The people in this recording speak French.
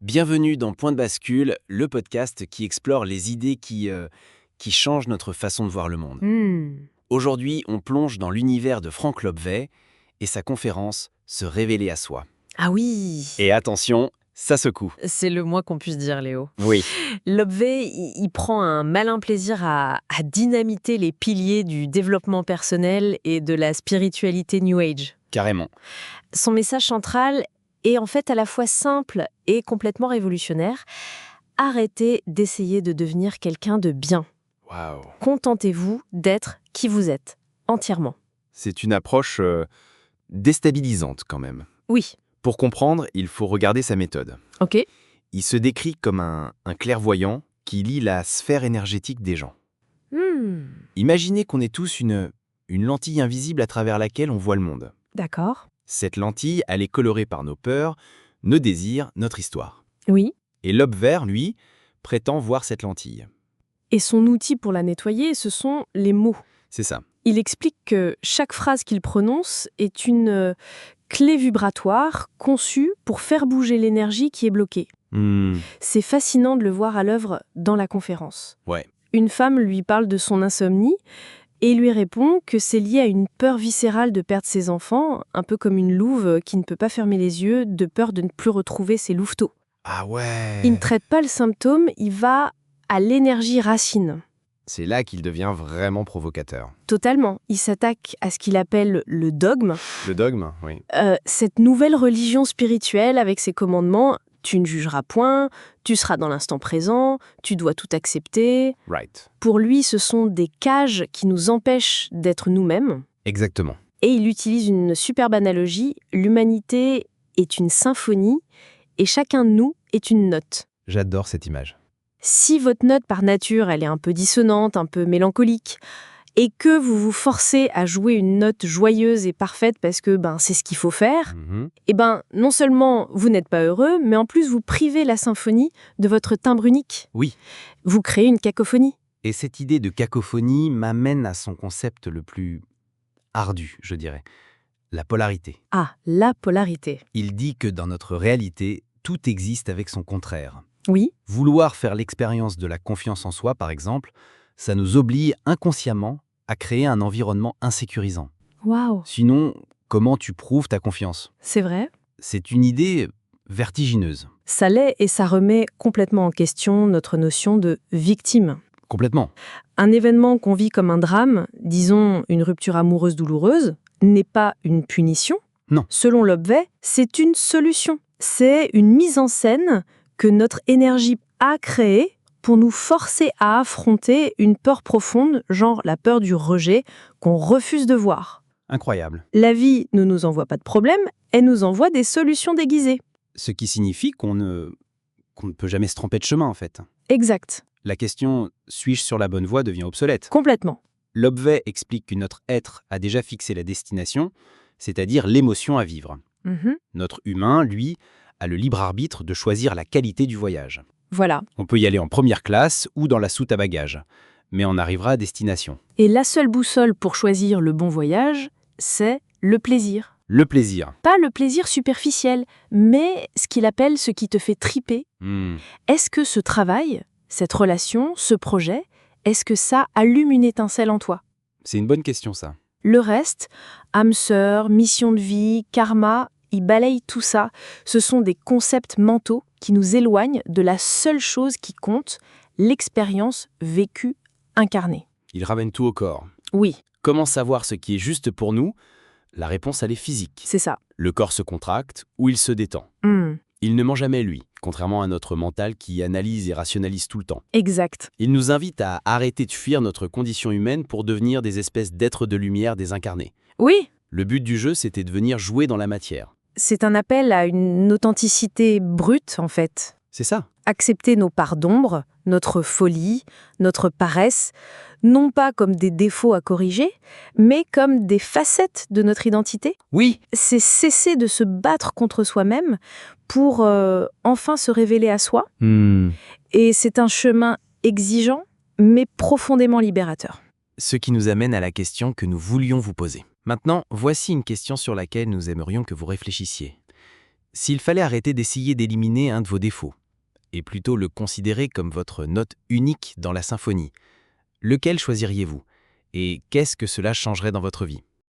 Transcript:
Bienvenue dans Point de bascule, le podcast qui explore les idées qui changent notre façon de voir le monde. Aujourd'hui, on plonge dans l'univers de Frank Lobvet et sa conférence « Se révéler à soi Ah oui ». Et attention, ça secoue. C'est le moins qu'on puisse dire, Léo. Oui. Lobvet, il prend un malin plaisir à dynamiter les piliers du développement personnel et de la spiritualité New Age. Carrément. Son message central est en fait à la fois simple et complètement révolutionnaire. Arrêtez d'essayer de devenir quelqu'un de bien. Waouh. Contentez-vous d'être qui vous êtes, entièrement. C'est une approche déstabilisante quand même. Oui. Pour comprendre, il faut regarder sa méthode. Ok. Il se décrit comme un clairvoyant qui lit la sphère énergétique des gens. Imaginez qu'on est tous une lentille invisible à travers laquelle on voit le monde. D'accord. Cette lentille, elle est colorée par nos peurs, nos désirs, notre histoire. Oui. Et Lobvet, lui, prétend voir cette lentille. Et son outil pour la nettoyer, ce sont les mots. C'est ça. Il explique que chaque phrase qu'il prononce est une clé vibratoire conçue pour faire bouger l'énergie qui est bloquée. C'est fascinant de le voir à l'œuvre dans la conférence. Ouais. Une femme lui parle de son insomnie et lui répond que c'est lié à une peur viscérale de perdre ses enfants, un peu comme une louve qui ne peut pas fermer les yeux de peur de ne plus retrouver ses louveteaux. Ah ouais. Il ne traite pas le symptôme, il va à l'énergie racine. C'est là qu'il devient vraiment provocateur. Totalement. Il s'attaque à ce qu'il appelle le dogme. Le dogme, oui. Cette nouvelle religion spirituelle avec ses commandements, tu ne jugeras point, tu seras dans l'instant présent, tu dois tout accepter. Right. Pour lui, ce sont des cages qui nous empêchent d'être nous-mêmes. Exactement. Et il utilise une superbe analogie. L'humanité est une symphonie et chacun de nous est une note. J'adore cette image. Si votre note par nature, elle est un peu dissonante, un peu mélancolique, et que vous vous forcez à jouer une note joyeuse et parfaite parce que c'est ce qu'il faut faire, non seulement vous n'êtes pas heureux, mais en plus vous privez la symphonie de votre timbre unique. Oui. Vous créez une cacophonie. Et cette idée de cacophonie m'amène à son concept le plus ardu, je dirais. La polarité. Ah, la polarité. Il dit que dans notre réalité, tout existe avec son contraire. Oui. Vouloir faire l'expérience de la confiance en soi, par exemple, ça nous oblige inconsciemment à créer un environnement insécurisant. Waouh. Sinon, comment tu prouves ta confiance ? C'est vrai. C'est une idée vertigineuse. Ça l'est et ça remet complètement en question notre notion de victime. Complètement. Un événement qu'on vit comme un drame, disons une rupture amoureuse douloureuse, n'est pas une punition. Non. Selon Lobvet, c'est une solution. C'est une mise en scène que notre énergie a créée pour nous forcer à affronter une peur profonde, genre la peur du rejet, qu'on refuse de voir. Incroyable. La vie ne nous envoie pas de problème, elle nous envoie des solutions déguisées. Ce qui signifie qu'on ne peut jamais se tromper de chemin, en fait. Exact. La question « suis-je sur la bonne voie » devient obsolète. Complètement. Lobvet explique que notre être a déjà fixé la destination, c'est-à-dire l'émotion à vivre. Notre humain, lui, a le libre arbitre de choisir la qualité du voyage. Voilà. On peut y aller en première classe ou dans la soute à bagages, mais on arrivera à destination. Et la seule boussole pour choisir le bon voyage, c'est le plaisir. Le plaisir. Pas le plaisir superficiel, mais ce qu'il appelle ce qui te fait triper. Est-ce que ce travail, cette relation, ce projet, est-ce que ça allume une étincelle en toi ? C'est une bonne question, ça. Le reste, âme sœur, mission de vie, karma, il balaye tout ça. Ce sont des concepts mentaux qui nous éloignent de la seule chose qui compte, l'expérience vécue, incarnée. Il ramène tout au corps. Oui. Comment savoir ce qui est juste pour nous ? La réponse, elle est physique. C'est ça. Le corps se contracte ou il se détend. Il ne ment jamais, lui, contrairement à notre mental qui analyse et rationalise tout le temps. Exact. Il nous invite à arrêter de fuir notre condition humaine pour devenir des espèces d'êtres de lumière désincarnés. Oui. Le but du jeu, c'était de venir jouer dans la matière. C'est un appel à une authenticité brute, en fait. C'est ça. Accepter nos parts d'ombre, notre folie, notre paresse, non pas comme des défauts à corriger, mais comme des facettes de notre identité. Oui. C'est cesser de se battre contre soi-même pour enfin se révéler à soi. Et c'est un chemin exigeant, mais profondément libérateur. Ce qui nous amène à la question que nous voulions vous poser. Maintenant, voici une question sur laquelle nous aimerions que vous réfléchissiez. S'il fallait arrêter d'essayer d'éliminer un de vos défauts, et plutôt le considérer comme votre note unique dans la symphonie, lequel choisiriez-vous? Et qu'est-ce que cela changerait dans votre vie?